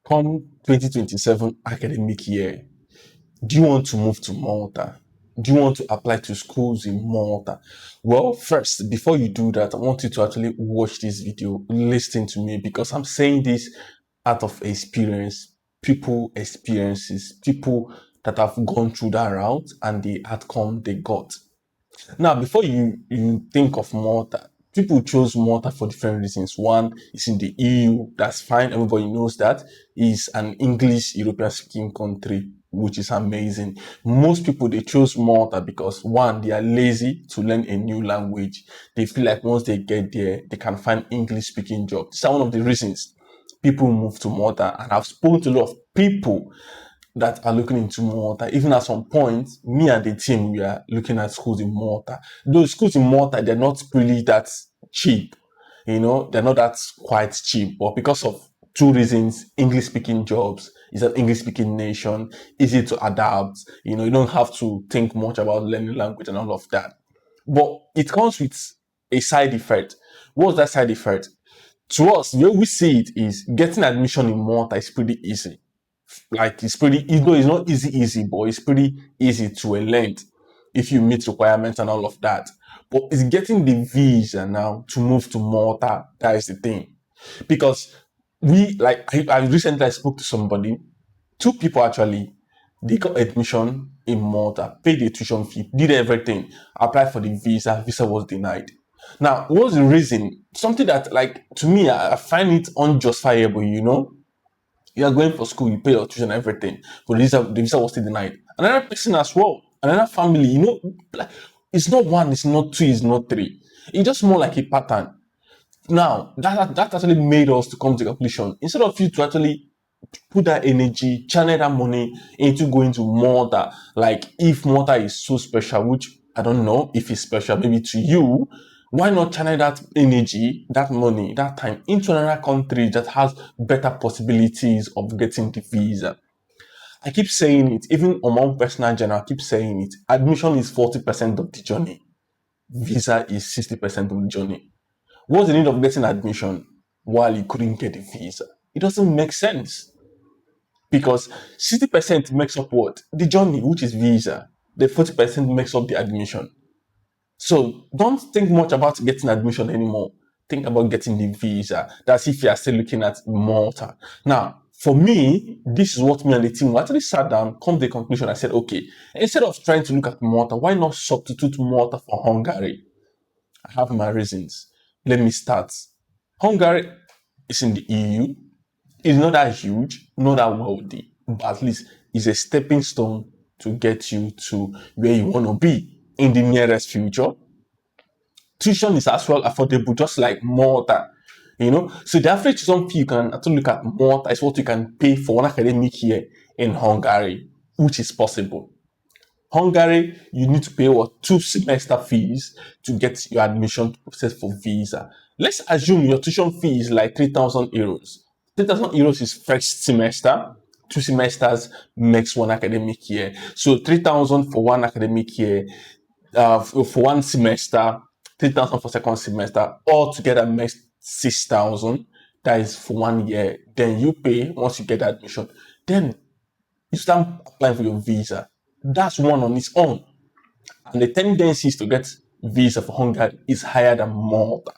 Come 2027 academic year, do you want to move to Malta? Do you want to apply to schools in Malta? Well, first, before you do that, I want you to actually watch this video, listen to me, because I'm saying this out of experience, people experiences, people that have gone through that route and the outcome they got. Now, before you think of Malta, people chose Malta for different reasons. One, it's in the EU, that's fine. Everybody knows that. It's an English European speaking country, which is amazing. Most people, they chose Malta because one, they are lazy to learn a new language. They feel like once they get there, they can find English speaking jobs. These are one of the reasons people move to Malta. And I've spoken to a lot of people that are looking into Malta. Even at some point, me and the team, we are looking at schools in Malta. Those schools in Malta, they're not really that cheap. They're not that quite cheap. But because of two reasons, English speaking jobs, is an English speaking nation, easy to adapt. You don't have to think much about learning language and all of that. But it comes with a side effect. What's that side effect? To us, the way we see it is getting admission in Malta is pretty easy. Like it's pretty, it's not easy, but it's pretty easy to a length if you meet requirements and all of that. But it's getting the visa now to move to Malta. That is the thing. Because I recently spoke to somebody, two people actually, they got admission in Malta, paid the tuition fee, did everything, applied for the visa was denied. Now, what's the reason? Something that, like, to me, I find it unjustifiable. You are going for school, you pay your tuition, everything, but the visa was still denied. Another person as well, another family, like, it's not one, it's not two, it's not three. It's just more like a pattern. Now, that actually made us to come to the conclusion. Instead of you to actually put that energy, channel that money into going to Malta, like if Malta is so special, which I don't know if it's special, maybe to you, why not channel that energy, that money, that time into another country that has better possibilities of getting the visa? I keep saying it, even on my own personal journey, I keep saying it. Admission is 40% of the journey. Visa is 60% of the journey. What's the need of getting admission while you couldn't get the visa? It doesn't make sense. Because 60% makes up what? The journey, which is visa. The 40% makes up the admission. So don't think much about getting admission anymore. Think about getting the visa. That's if you are still looking at Malta. Now, for me, this is what me and the team actually sat down, come to the conclusion. I said, okay, instead of trying to look at Malta, why not substitute Malta for Hungary? I have my reasons. Let me start. Hungary is in the EU. It's not that huge, not that wealthy, but at least it's a stepping stone to get you to where you want to be in the nearest future. Tuition is as well affordable, just like Malta. So the average tuition fee you can actually look at Malta is what you can pay for one academic year in Hungary, which is possible. Hungary, you need to pay what 2 semester fees to get your admission process for visa. Let's assume your tuition fee is like 3,000 euros. 3,000 euros is first semester. 2 semesters makes one academic year. So 3,000 for one academic year, for one semester, 3,000 for second semester, all together makes 6,000. That is for 1 year. Then you pay once you get admission. Then you start applying for your visa. That's one on its own. And the tendencies to get visa for Hungary is higher than Malta.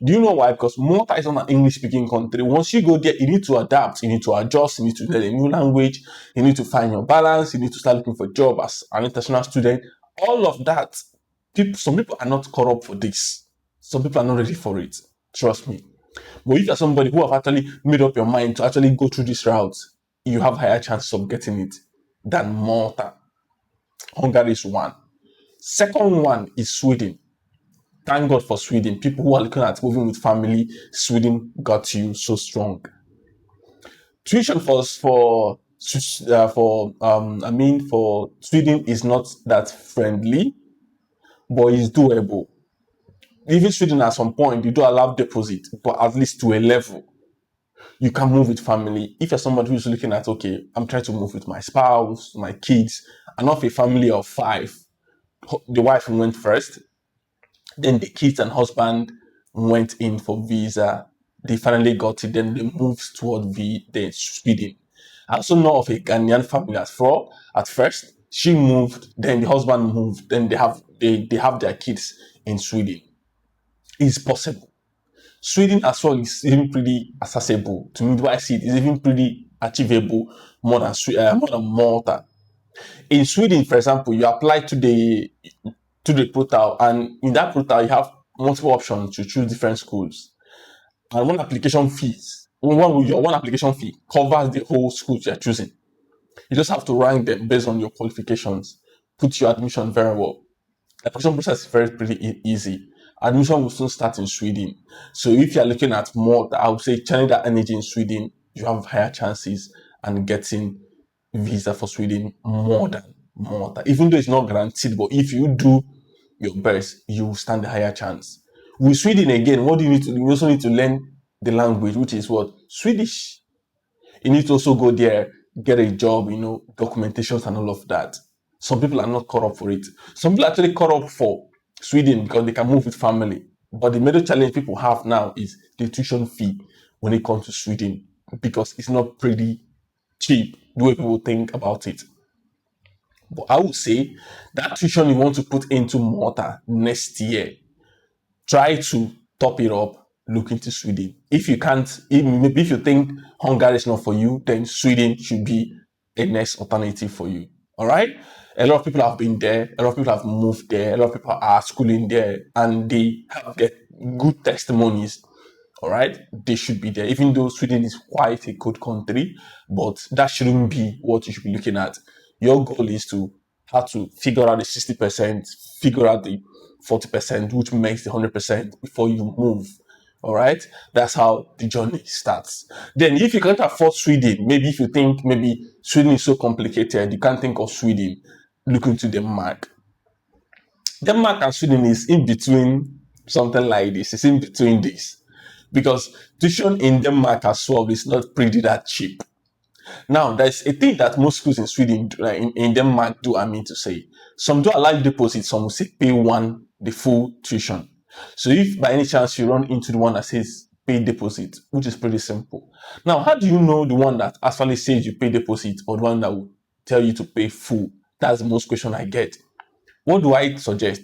Do you know why? Because Malta is not an English speaking country. Once you go there, you need to adapt, you need to adjust, you need to learn a new language, you need to find your balance, you need to start looking for a job as an international student. All of that, some people are not caught up for this. Some people are not ready for it. Trust me. But if you're somebody who have actually made up your mind to actually go through this route, you have higher chances of getting it than Malta. Hungary is one. Second one is Sweden. Thank God for Sweden. People who are looking at moving with family, Sweden got you so strong. Tuition for Sweden is not that friendly, but it's doable. Even Sweden at some point, you do allow deposit, but at least to a level. You can move with family. If you're somebody who's looking at, okay, I'm trying to move with my spouse, my kids, and not a family of 5, the wife went first, then the kids and husband went in for visa, they finally got it. Then they moved toward the Sweden. I also know of a Ghanaian family as well. At first, she moved, then the husband moved, then they have their kids in Sweden. It's possible. Sweden as well is even pretty accessible. To me, the way I see it is even pretty achievable more than Malta. In Sweden, for example, you apply to the portal, and in that portal, you have multiple options to choose different schools. And one application fee covers the whole schools you're choosing. You just have to rank them based on your qualifications, put your admission very well. The application process is very pretty easy. Admission will soon start in Sweden. So if you're looking at more, I would say channel that energy in Sweden, you have higher chances and getting visa for Sweden more than Malta. Even though it's not guaranteed, but if you do your best, you will stand a higher chance. With Sweden again, what do you need to do? You also need to learn the language, which is what? Swedish. You need to also go there, get a job, documentations and all of that. Some people are not caught up for it. Some people are actually caught up for Sweden because they can move with family. But the major challenge people have now is the tuition fee when it comes to Sweden, because it's not pretty cheap the way people think about it. But I would say that tuition you want to put into Malta next year, try to top it up, look into Sweden. If you can't, maybe if you think Hungary is not for you, then Sweden should be a next alternative for you. All right? A lot of people have been there, a lot of people have moved there, a lot of people are schooling there, and they have get good testimonies. All right, they should be there, even though Sweden is quite a good country, but that shouldn't be what you should be looking at. Your goal is to have to figure out the 60%, figure out the 40%, which makes the 100% before you move. All right, that's how the journey starts. Then, if you can't afford Sweden, maybe if you think maybe Sweden is so complicated, you can't think of Sweden, look into Denmark. Denmark and Sweden is in between something like this. It's in between this. Because tuition in Denmark as well is not pretty that cheap. Now, there's a thing that most schools in Sweden, in Denmark do, I mean to say. Some do allow you deposit, some will say pay the full tuition. So if by any chance you run into the one that says pay deposit, which is pretty simple. Now, how do you know the one that actually says you pay deposit or the one that will tell you to pay full? That's the most question I get. What do I suggest?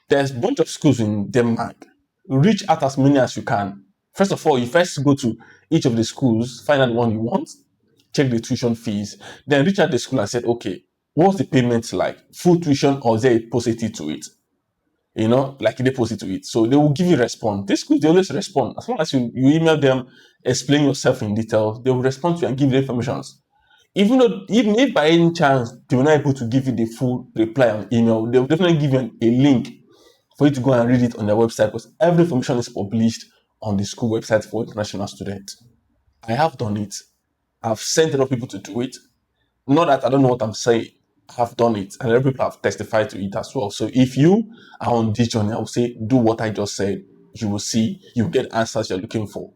There's a bunch of schools in Denmark. Reach out as many as you can. First of all, you first go to each of the schools, find out the one you want, check the tuition fees, then reach out the school and say, okay, what's the payment like? Full tuition, or is there a deposit to it? Like a deposit to it. So they will give you a response. These schools, they always respond. As long as you email them, explain yourself in detail, they will respond to you and give you the information. Even if by any chance they were not able to give you the full reply on email, they will definitely give you a link for you to go and read it on their website, because every information is published on the school website for international students. I have done it. I've sent a lot of people to do it. Not that I don't know what I'm saying. I have done it, and a lot of people have testified to it as well. So if you are on this journey, I will say do what I just said. You will see, you get answers you're looking for.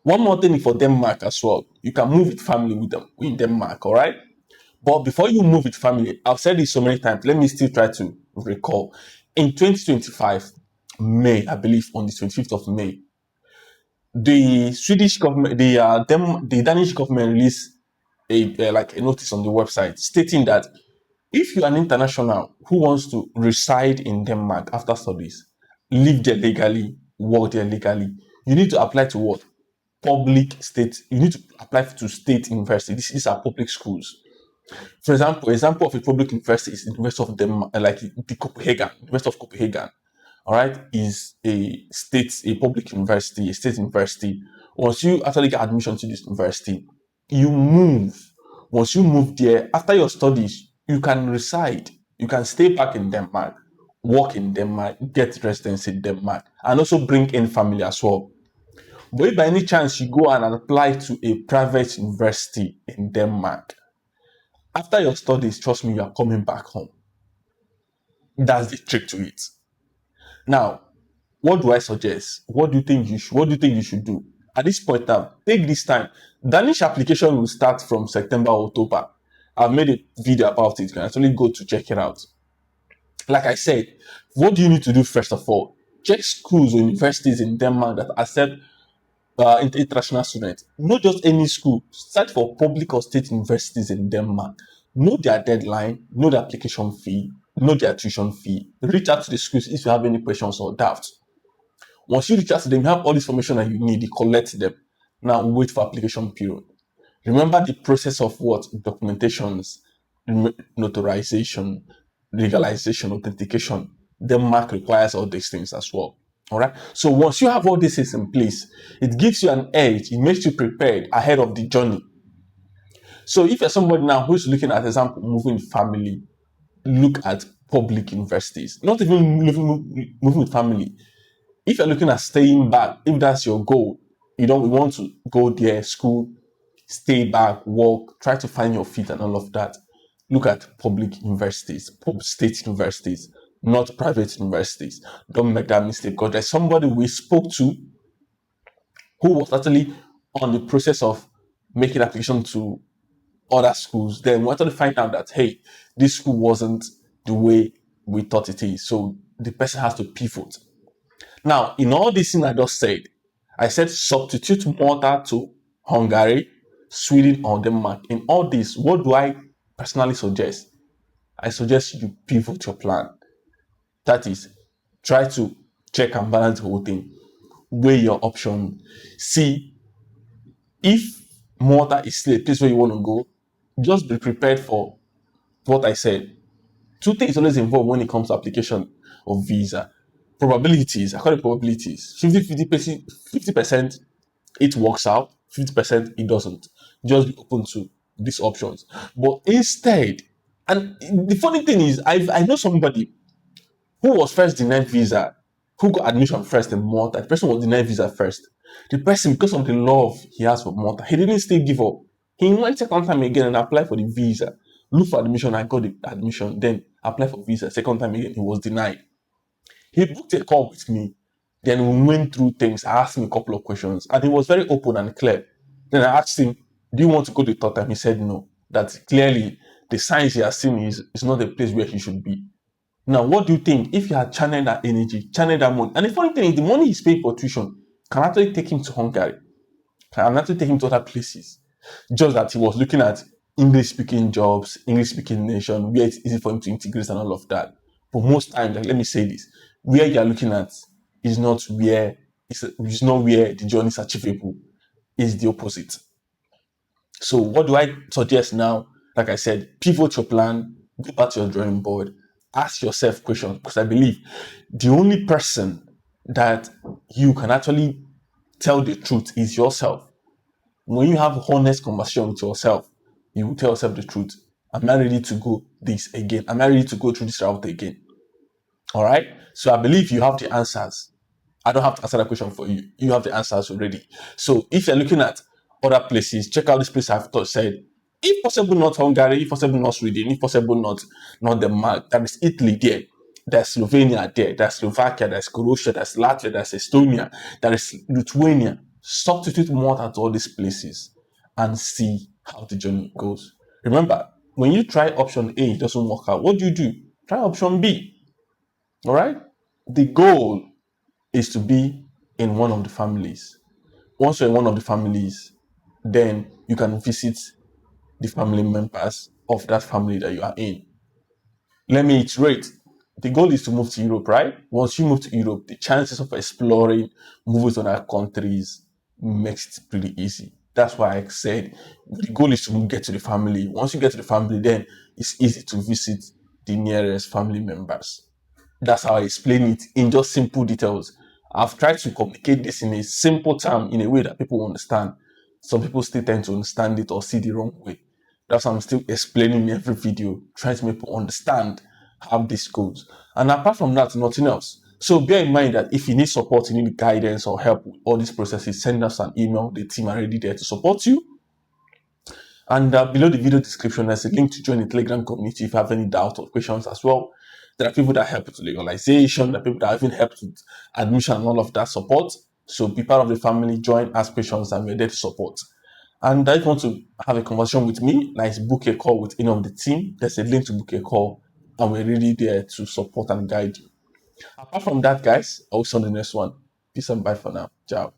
One more thing for Denmark as well. You can move with family with them in Denmark, all right? But before you move with family, I've said this so many times. Let me still try to recall. In 2025, May, I believe on the 25th of May, the Swedish government, the Danish government released a notice on the website stating that if you're an international who wants to reside in Denmark after studies, live there legally, work there legally, you need to apply to what? You need to apply to state university. These are public schools. For example of a public university is the University of Denmark, like the Copenhagen, University of Copenhagen. All right, is a public university, a state university. Once you actually get admission to this university, you move. Once you move there, after your studies, you can reside. You can stay back in Denmark, work in Denmark, get residence in Denmark, and also bring in family as well. But if by any chance you go and apply to a private university in Denmark, after your studies, trust me, you are coming back home. That's the trick to it. Now, what do I suggest? What do you think you should do? At this point now, take this time. Danish application will start from September, October. I've made a video about it. You can actually go to check it out. Like I said, what do you need to do first of all? Check schools or universities in Denmark that accept international student. Not just any school. Search for public or state universities in Denmark. Know their deadline, know the application fee, know their tuition fee. Reach out to the schools if you have any questions or doubts. Once you reach out to them, you have all this information that you need, you collect them. Now wait for application period. Remember the process of what? Documentations, notarization, legalization, authentication. Denmark requires all these things as well. All right. So once you have all these things in place, it gives you an edge. It makes you prepared ahead of the journey. So if you're somebody now who's looking at, example, moving family, look at public universities. Not even moving with family. If you're looking at staying back, if that's your goal, you want to go there, school, stay back, work, try to find your feet and all of that. Look at public universities, state universities, not private universities. Don't make that mistake, because there's somebody we spoke to who was actually on the process of making application to other schools. Then we wanted to find out that, hey, this school wasn't the way we thought it is. So the person has to pivot. Now, in all these things I just said, I said substitute Malta to Hungary, Sweden, or Denmark. In all this, what do I personally suggest? I suggest you pivot your plan. That is, try to check and balance the whole thing. Weigh your option. See if Malta is still a place where you want to go. Just be prepared for what I said. Two things always involved when it comes to application of visa. Probabilities, I call it probabilities. 50% it works out, 50% it doesn't. Just be open to these options. But instead, and the funny thing is, I know somebody who was first denied visa, who got admission first in Malta. The person was denied visa first. The person, because of the love he has for Malta, he didn't still give up. He went second time again and applied for the visa. Look for admission, I got the admission. Then applied for visa. Second time again, he was denied. He booked a call with me. Then we went through things. I asked him a couple of questions, and he was very open and clear. Then I asked him, do you want to go the third time? He said no. That clearly the signs he has seen is not a place where he should be. Now, what do you think if he had channeled that energy, channeled that money? And the funny thing is, the money he's paying for tuition can actually take him to Hungary, can actually take him to other places. Just that he was looking at English-speaking jobs, English-speaking nation, where it's easy for him to integrate and all of that. But most times, like, let me say this, where you are looking at is not where the journey is achievable. It's the opposite. So what do I suggest now? Like I said, pivot your plan, go back to your drawing board, ask yourself questions, because I believe the only person that you can actually tell the truth is yourself. When you have honest conversation with yourself, you will tell yourself the truth. Am I ready to go this again? Am I ready to go through this route again? All right. So I believe you have the answers. I don't have to answer that question for you. You have the answers already. So if you're looking at other places, check out this place I've said. If possible, not Hungary. If possible, not Sweden. If possible, not Denmark. There is Italy there. There's Slovenia there. There's Slovakia. There's Croatia. There's Latvia. There's Estonia. There is Lithuania. Substitute Malta to all these places and see how the journey goes. Remember, when you try option A, it doesn't work out. What do? Try option B. All right? The goal is to be in one of the families. Once you're in one of the families, then you can visit the family members of that family that you are in. Let me iterate. The goal is to move to Europe, right? Once you move to Europe, the chances of exploring, moving to other countries makes it pretty easy. That's why I said the goal is to get to the family. Once you get to the family, then it's easy to visit the nearest family members. That's how I explain it in just simple details. I've tried to communicate this in a simple term, in a way that people understand. Some people still tend to understand it or see the wrong way. That's why I'm still explaining in every video, trying to make people understand how this goes. And apart from that, nothing else. So bear in mind that if you need support, you need guidance or help with all these processes, send us an email. The team are ready there to support you. And below the video description, there's a link to join the Telegram community if you have any doubts or questions as well. There are people that help with legalization, there are people that even help with admission and all of that support. So be part of the family, join, ask questions, and we're there to support. And if you want to have a conversation with me, like book a call with any of the team, there's a link to book a call, and we're really there to support and guide you. Apart from that, guys, I'll see you on the next one. Peace and bye for now. Ciao.